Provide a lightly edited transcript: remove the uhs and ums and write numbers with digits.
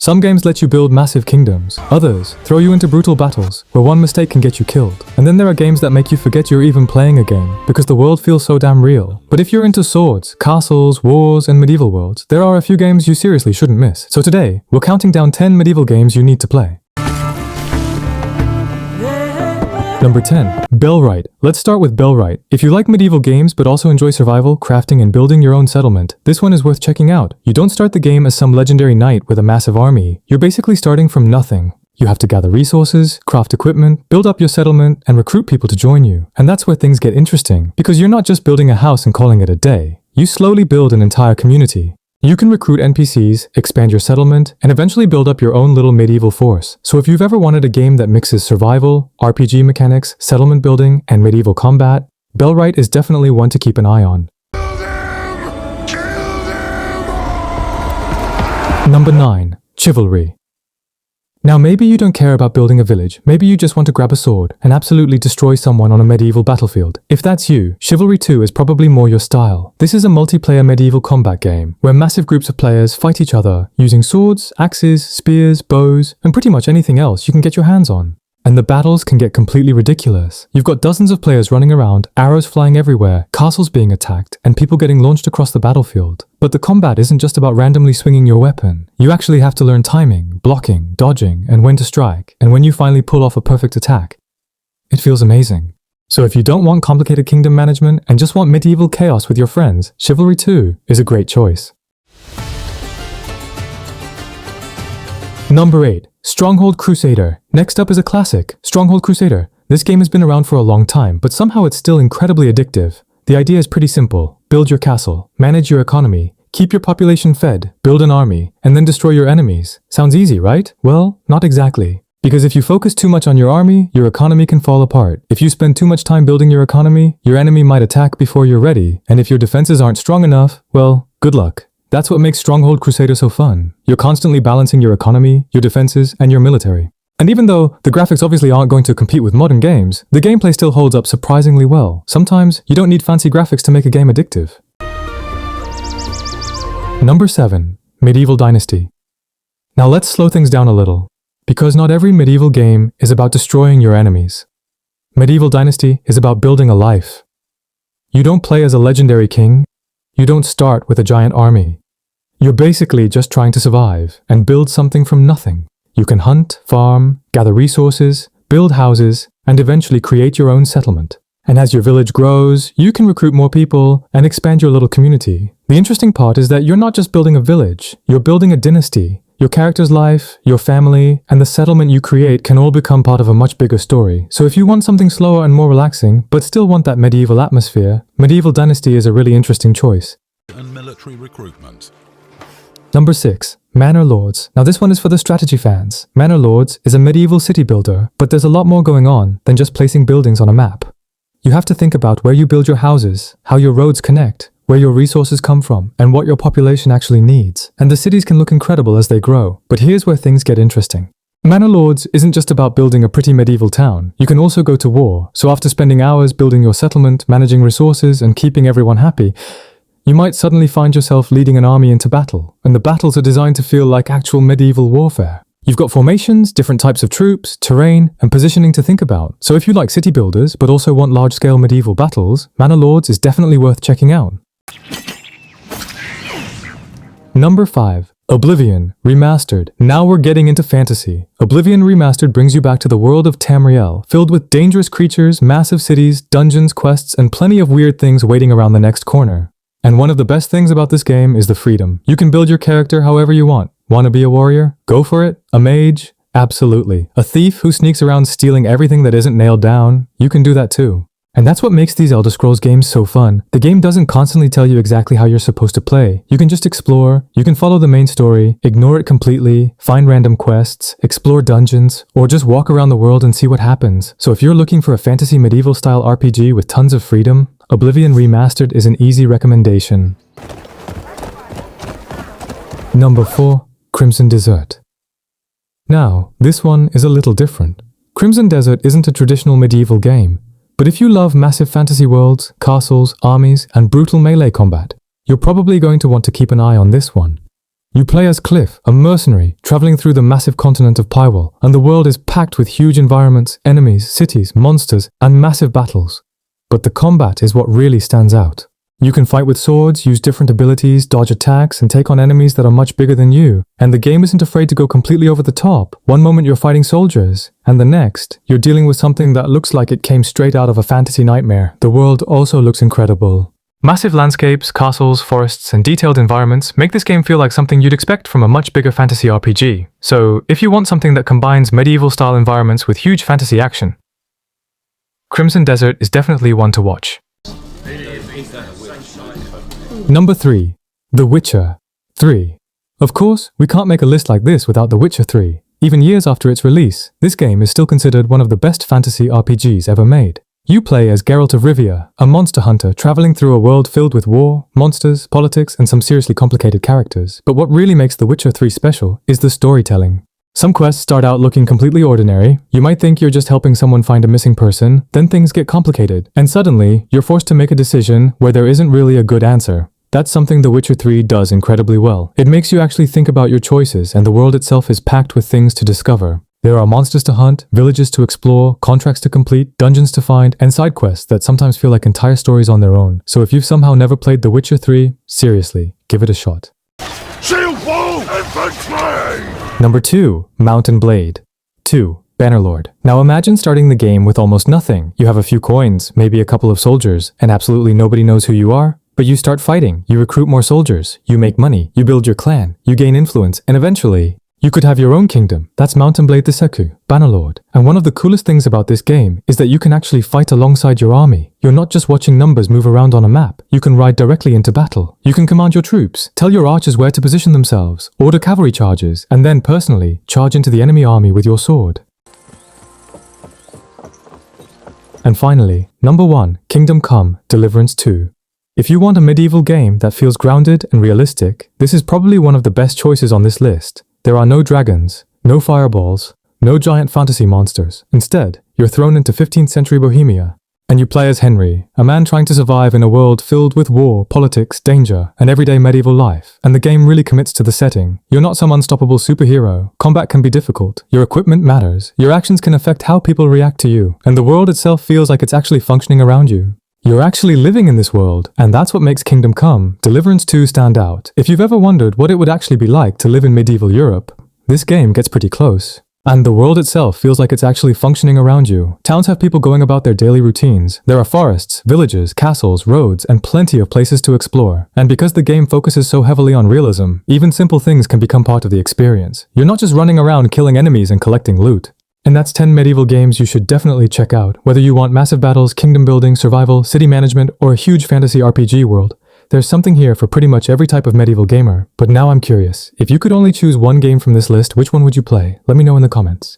Some games let you build massive kingdoms. Others throw you into brutal battles where one mistake can get you killed. And then there are games that make you forget you're even playing a game because the world feels so damn real. But if you're into swords, castles, wars, and medieval worlds, there are a few games you seriously shouldn't miss. So today, we're counting down 10 medieval games you need to play. Number 10. Bellwright. Let's start with Bellwright. If you like medieval games but also enjoy survival, crafting, and building your own settlement, this one is worth checking out. You don't start the game as some legendary knight with a massive army. You're basically starting from nothing. You have to gather resources, craft equipment, build up your settlement, and recruit people to join you. And that's where things get interesting, because you're not just building a house and calling it a day. You slowly build an entire community. You can recruit NPCs, expand your settlement, and eventually build up your own little medieval force. So if you've ever wanted a game that mixes survival, RPG mechanics, settlement building, and medieval combat, Bellwright is definitely one to keep an eye on. Number 9. Chivalry. Now maybe you don't care about building a village, maybe you just want to grab a sword and absolutely destroy someone on a medieval battlefield. If that's you, Chivalry 2 is probably more your style. This is a multiplayer medieval combat game where massive groups of players fight each other using swords, axes, spears, bows, and pretty much anything else you can get your hands on. And the battles can get completely ridiculous. You've got dozens of players running around, arrows flying everywhere, castles being attacked, and people getting launched across the battlefield. But the combat isn't just about randomly swinging your weapon. You actually have to learn timing, blocking, dodging, and when to strike. And when you finally pull off a perfect attack, it feels amazing. So if you don't want complicated kingdom management and just want medieval chaos with your friends, Chivalry 2 is a great choice. Number 8. Stronghold Crusader. Next up is a classic, Stronghold Crusader. This game has been around for a long time, but somehow it's still incredibly addictive. The idea is pretty simple. Build your castle, manage your economy, keep your population fed, build an army, and then destroy your enemies. Sounds easy, right? Well, not exactly. Because if you focus too much on your army, your economy can fall apart. If you spend too much time building your economy, your enemy might attack before you're ready. And if your defenses aren't strong enough, well, good luck. That's what makes Stronghold Crusader so fun. You're constantly balancing your economy, your defenses, and your military. And even though the graphics obviously aren't going to compete with modern games, the gameplay still holds up surprisingly well. Sometimes you don't need fancy graphics to make a game addictive. Number 7. Medieval Dynasty. Now let's slow things down a little, because not every medieval game is about destroying your enemies. Medieval Dynasty is about building a life. You don't play as a legendary king. You don't start with a giant army. You're basically just trying to survive and build something from nothing. You can hunt, farm, gather resources, build houses, and eventually create your own settlement. And as your village grows, you can recruit more people and expand your little community. The interesting part is that you're not just building a village, you're building a dynasty. Your character's life, your family, and the settlement you create can all become part of a much bigger story. So if you want something slower and more relaxing, but still want that medieval atmosphere, Medieval Dynasty is a really interesting choice. And military recruitment. Number 6. Manor Lords. Now this one is for the strategy fans. Manor Lords is a medieval city builder, but there's a lot more going on than just placing buildings on a map. You have to think about where you build your houses, how your roads connect, where your resources come from, and what your population actually needs. And the cities can look incredible as they grow. But here's where things get interesting. Manor Lords isn't just about building a pretty medieval town. You can also go to war. So after spending hours building your settlement, managing resources, and keeping everyone happy, you might suddenly find yourself leading an army into battle. And the battles are designed to feel like actual medieval warfare. You've got formations, different types of troops, terrain, and positioning to think about. So if you like city builders, but also want large-scale medieval battles, Manor Lords is definitely worth checking out. Number 5. Oblivion Remastered. Now we're getting into fantasy. Oblivion Remastered brings you back to the world of Tamriel, filled with dangerous creatures, massive cities, dungeons, quests, and plenty of weird things waiting around the next corner. And one of the best things about this game is the freedom. You can build your character however you want. Want to be a warrior? Go for it. A mage? Absolutely. A thief who sneaks around stealing everything that isn't nailed down? You can do that too. And that's what makes these Elder Scrolls games so fun. The game doesn't constantly tell you exactly how you're supposed to play. You can just explore, you can follow the main story, ignore it completely, find random quests, explore dungeons, or just walk around the world and see what happens. So if you're looking for a fantasy medieval style RPG with tons of freedom, Oblivion Remastered is an easy recommendation. Number 4. Crimson Desert. Now, this one is a little different. Crimson Desert isn't a traditional medieval game. But if you love massive fantasy worlds, castles, armies, and brutal melee combat, you're probably going to want to keep an eye on this one. You play as Cliff, a mercenary, traveling through the massive continent of Pywall, and the world is packed with huge environments, enemies, cities, monsters, and massive battles. But the combat is what really stands out. You can fight with swords, use different abilities, dodge attacks, and take on enemies that are much bigger than you. And the game isn't afraid to go completely over the top. One moment you're fighting soldiers, and the next, you're dealing with something that looks like it came straight out of a fantasy nightmare. The world also looks incredible. Massive landscapes, castles, forests, and detailed environments make this game feel like something you'd expect from a much bigger fantasy RPG. So, if you want something that combines medieval-style environments with huge fantasy action, Crimson Desert is definitely one to watch. Number 3. The Witcher 3. Of course, we can't make a list like this without The Witcher 3. Even years after its release, this game is still considered one of the best fantasy RPGs ever made. You play as Geralt of Rivia, a monster hunter traveling through a world filled with war, monsters, politics, and some seriously complicated characters. But what really makes The Witcher 3 special is the storytelling. Some quests start out looking completely ordinary. You might think you're just helping someone find a missing person, then things get complicated, and suddenly, you're forced to make a decision where there isn't really a good answer. That's something The Witcher 3 does incredibly well. It makes you actually think about your choices, and the world itself is packed with things to discover. There are monsters to hunt, villages to explore, contracts to complete, dungeons to find, and side quests that sometimes feel like entire stories on their own. So if you've somehow never played The Witcher 3, seriously, give it a shot. Shield wall infantry! Number 2. Mountain Blade 2. Bannerlord. Now imagine starting the game with almost nothing. You have a few coins, maybe a couple of soldiers, and absolutely nobody knows who you are. But you start fighting, you recruit more soldiers, you make money, you build your clan, you gain influence, and eventually, you could have your own kingdom. That's Mountain Blade the Seku, Bannerlord. And one of the coolest things about this game is that you can actually fight alongside your army. You're not just watching numbers move around on a map. You can ride directly into battle. You can command your troops, tell your archers where to position themselves, order cavalry charges, and then personally charge into the enemy army with your sword. And finally, number 1, Kingdom Come, Deliverance 2. If you want a medieval game that feels grounded and realistic, this is probably one of the best choices on this list. There are no dragons, no fireballs, no giant fantasy monsters. Instead, you're thrown into 15th century Bohemia, and you play as Henry, a man trying to survive in a world filled with war, politics, danger, and everyday medieval life. And the game really commits to the setting. You're not some unstoppable superhero. Combat can be difficult. Your equipment matters. Your actions can affect how people react to you. And the world itself feels like it's actually functioning around you. You're actually living in this world, and that's what makes Kingdom Come, Deliverance 2 stand out. If you've ever wondered what it would actually be like to live in medieval Europe, this game gets pretty close. And the world itself feels like it's actually functioning around you. Towns have people going about their daily routines. There are forests, villages, castles, roads, and plenty of places to explore. And because the game focuses so heavily on realism, even simple things can become part of the experience. You're not just running around killing enemies and collecting loot. And that's 10 medieval games you should definitely check out. Whether you want massive battles, kingdom building, survival, city management, or a huge fantasy RPG world, there's something here for pretty much every type of medieval gamer. But now I'm curious, if you could only choose one game from this list, which one would you play? Let me know in the comments.